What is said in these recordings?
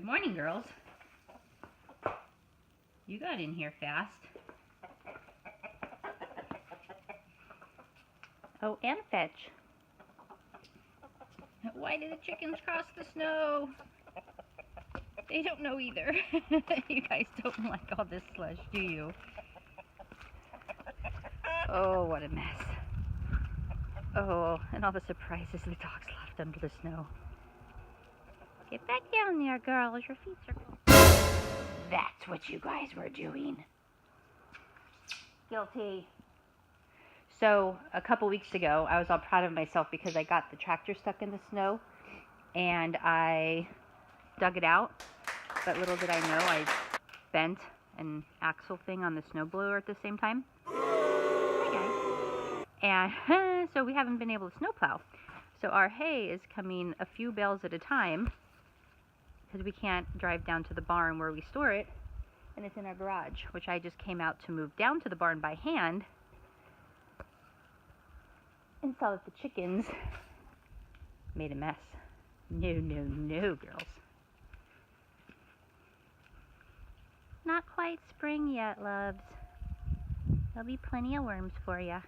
Good morning, girls. You got in here fast. Oh, and Fetch. Why did the chickens cross the snow? They don't know either. You guys don't like all this slush, do you? Oh, what a mess. Oh, and all the surprises the dogs left under the snow. Get back down there, girls. Your feet are cold. That's what you guys were doing. Guilty. So, a couple weeks ago, I was all proud of myself because I got the tractor stuck in the snow and I dug it out. But little did I know, I bent an axle thing on the snowblower at the same time. Hi, guys. And so we haven't been able to snowplow. So our hay is coming a few bales at a time because we can't drive down to the barn where we store it, and it's in our garage, which I just came out to move down to the barn by hand and saw that the chickens made a mess. No, no, no, girls. Not quite spring yet, loves. There'll be plenty of worms for you.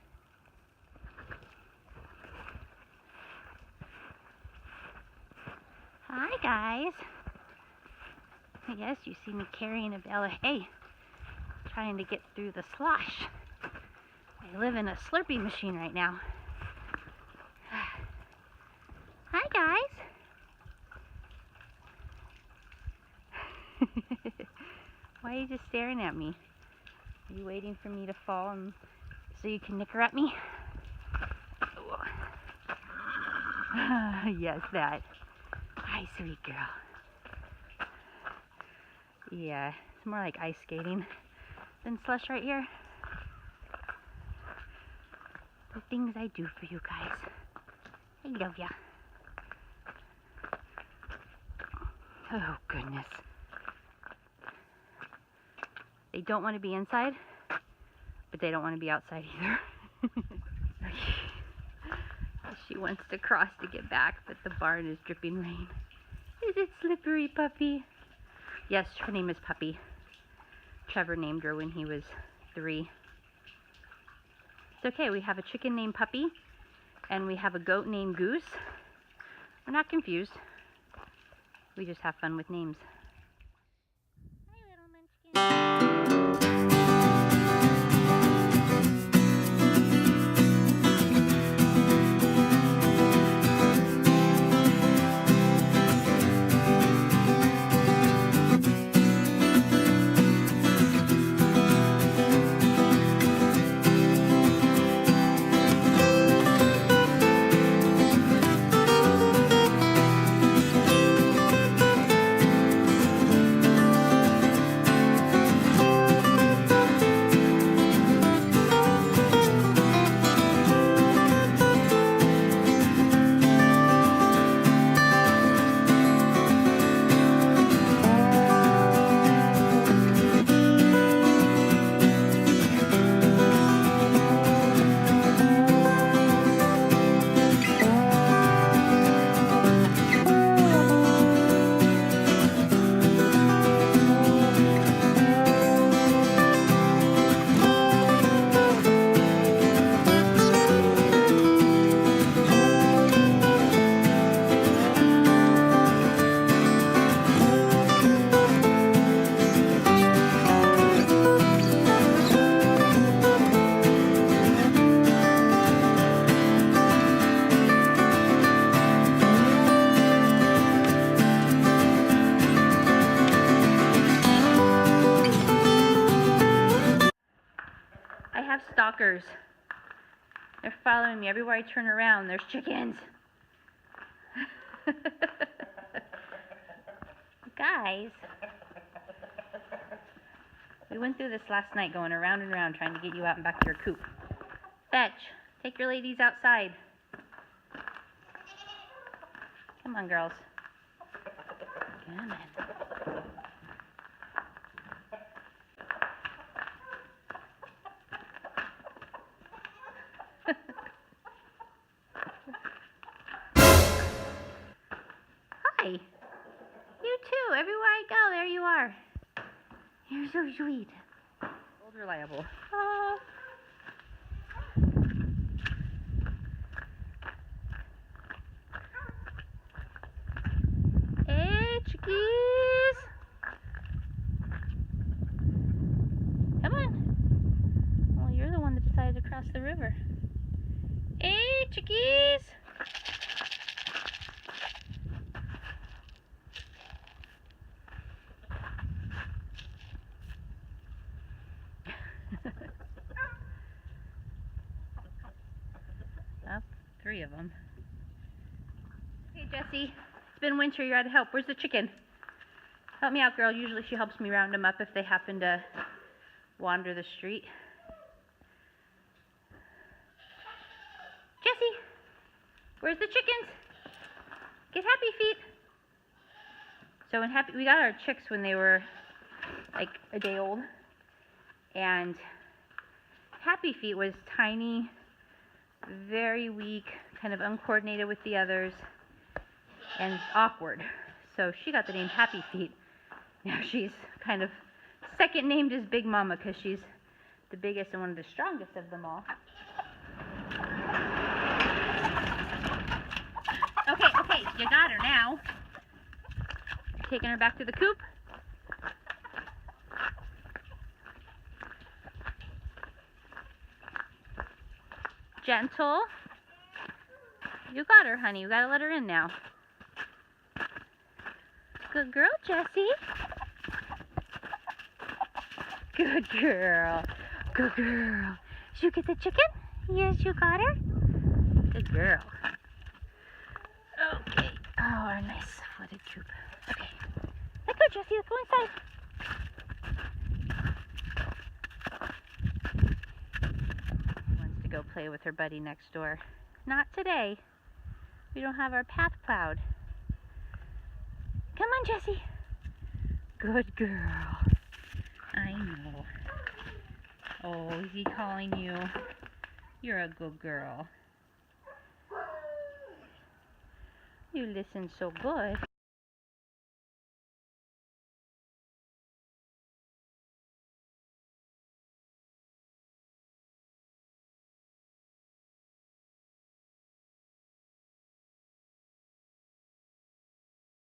Hi, guys. I guess you see me carrying a bale of hay, trying to get through the slush. I live in a Slurpee machine right now. Hi, guys. Why are you just staring at me? Are you waiting for me to fall and so you can nicker at me? Yes, that. Hi, sweet girl. Yeah, it's more like ice skating than slush right here. The things I do for you guys. I love ya. Oh, goodness. They don't want to be inside, but they don't want to be outside either. She wants to cross to get back, but the barn is dripping rain. Is it slippery, puppy? Yes, her name is Puppy. Trevor named her when he was 3. It's okay, we have a chicken named Puppy, and we have a goat named Goose. We're not confused. We just have fun with names. Hi, little munchkin. I have stalkers. They're following me everywhere I turn around. There's chickens. Guys, we went through this last night going around and around trying to get you out and back to your coop. Fetch, take your ladies outside. Come on, girls. Come on. Hi. You too, everywhere there you are. You're so sweet. Old reliable. Oh. Hey, chickies. Come on. Well, you're the one that decided to cross the river. Hey, chickies. Well, 3 of them. Hey, Jessie. It's been winter. You gotta help. Where's the chicken? Help me out, girl. Usually she helps me round them up if they happen to wander the street. Jessie, where's the chickens? Get Happy Feet. So we got our chicks when they were like a day old, and Happy Feet was tiny, very weak, kind of uncoordinated with the others, and awkward. So she got the name Happy Feet. Now she's kind of second named as Big Mama because she's the biggest and one of the strongest of them all. Okay, you got her now. Taking her back to the coop. Gentle. You got her, honey. You gotta let her in now. Good girl, Jessie. Good girl. Good girl. Did you get the chicken? Yes, you got her? Good girl. Okay. Oh, our nice flooded coop. Okay. Let's go, Jessie. Let's go inside. Wants to go play with her buddy next door. Not today. We don't have our path plowed. Come on, Jessie. Good girl. I know. Oh, is he calling you? You're a good girl. You listen so good.